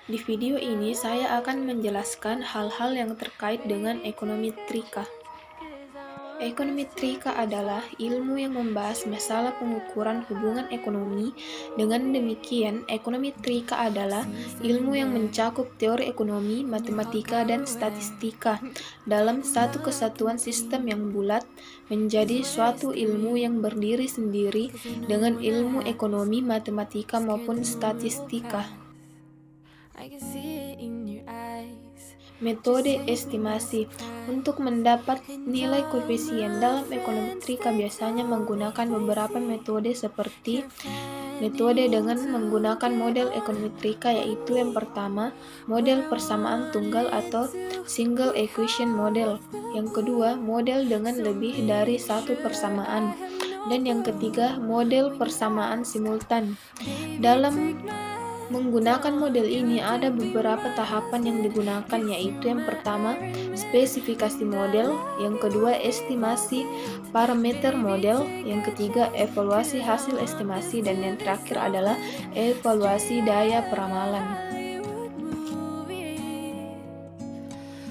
Di video ini saya akan menjelaskan hal-hal yang terkait dengan ekonometrika. Ekonometrika adalah ilmu yang membahas masalah pengukuran hubungan ekonomi. Dengan demikian, ekonometrika adalah ilmu yang mencakup teori ekonomi, matematika, dan statistika dalam satu kesatuan sistem yang bulat, menjadi suatu ilmu yang berdiri sendiri dengan ilmu ekonomi, matematika, maupun statistika. Metode estimasi. Untuk mendapat nilai koefisien dalam ekonometrika biasanya menggunakan beberapa metode seperti metode dengan menggunakan model ekonometrika, yaitu yang pertama, model persamaan tunggal atau single equation model. Yang kedua, model dengan lebih dari satu persamaan. Dan yang ketiga, model persamaan simultan. Dalam menggunakan model ini ada beberapa tahapan yang digunakan, yaitu yang pertama, spesifikasi model, yang kedua, estimasi parameter model, yang ketiga, evaluasi hasil estimasi, dan yang terakhir adalah evaluasi daya peramalan.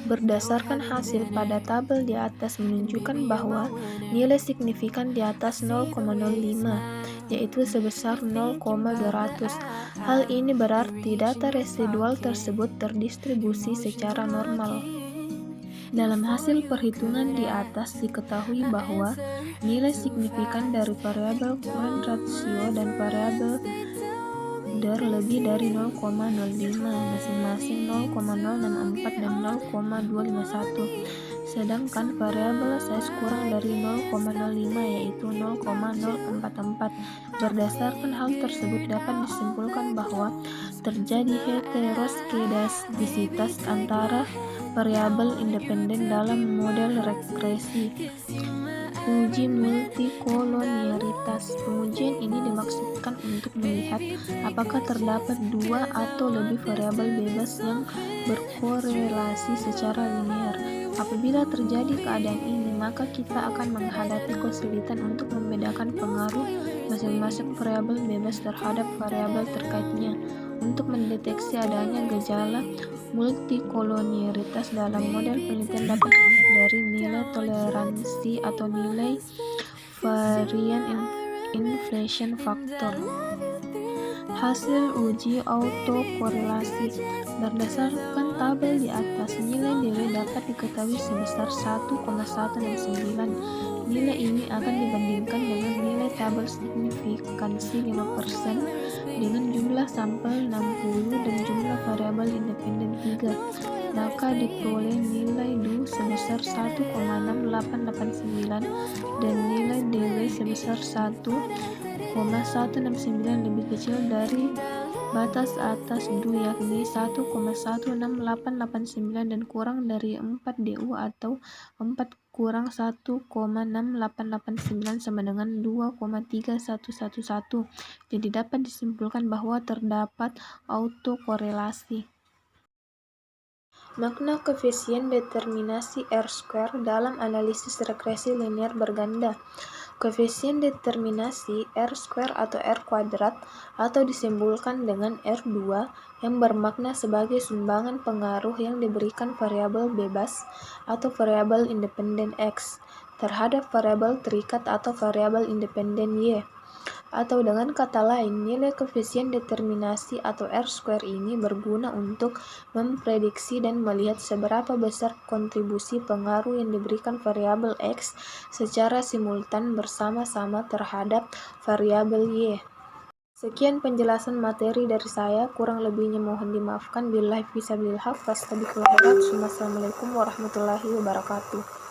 Berdasarkan hasil pada tabel di atas menunjukkan bahwa nilai signifikan di atas 0,05, yaitu sebesar 0,200. Hal ini berarti data residual tersebut terdistribusi secara normal. Dalam hasil perhitungan di atas diketahui bahwa nilai signifikan dari variabel Cohen ratio dan variabel DER lebih dari 0,05, masing-masing 0,064 dan 0,251. Sedangkan variabel size kurang dari 0,05 yaitu 0,044. Berdasarkan hal tersebut dapat disimpulkan bahwa terjadi heteroskedastisitas antara variabel independen dalam model regresi. Uji multikolonialitas. Pengujian ini dimaksudkan untuk melihat apakah terdapat dua atau lebih variabel bebas yang berkorelasi secara linear. Apabila terjadi keadaan ini, maka kita akan menghadapi kesulitan untuk membedakan pengaruh masing-masing variabel bebas terhadap variabel terkaitnya. Untuk mendeteksi adanya gejala multikolonialitas dalam model penelitian dapat dilihat dari nilai toleransi atau nilai varian inflation factor. Hasil uji autokorelasi. Berdasarkan tabel di atas, nilai DW dapat diketahui sebesar 1,169. Nilai ini akan dibandingkan dengan nilai tabel signifikansi 5% dengan jumlah sampel 60 dan jumlah variabel independen 3. Maka diperoleh nilai DU sebesar 1,6889 dan nilai DW sebesar 1,169 lebih kecil dari batas atas DU, yakni 1,16889 dan kurang dari 4 DU atau 4 kurang 1,6889 sama dengan 2,3111. Jadi dapat disimpulkan bahwa terdapat autokorelasi. Makna koefisien determinasi R-square dalam analisis regresi linear berganda. Koefisien determinasi R-square atau R kuadrat atau disimbolkan dengan R2 yang bermakna sebagai sumbangan pengaruh yang diberikan variabel bebas atau variabel independen X terhadap variabel terikat atau variabel independen Y. Atau dengan kata lain, nilai koefisien determinasi atau R-square ini berguna untuk memprediksi dan melihat seberapa besar kontribusi pengaruh yang diberikan variabel X secara simultan bersama-sama terhadap variabel Y. Sekian penjelasan materi dari saya, kurang lebihnya mohon dimaafkan. Billahi fisabilillah, wassalamualaikum warahmatullahi wabarakatuh.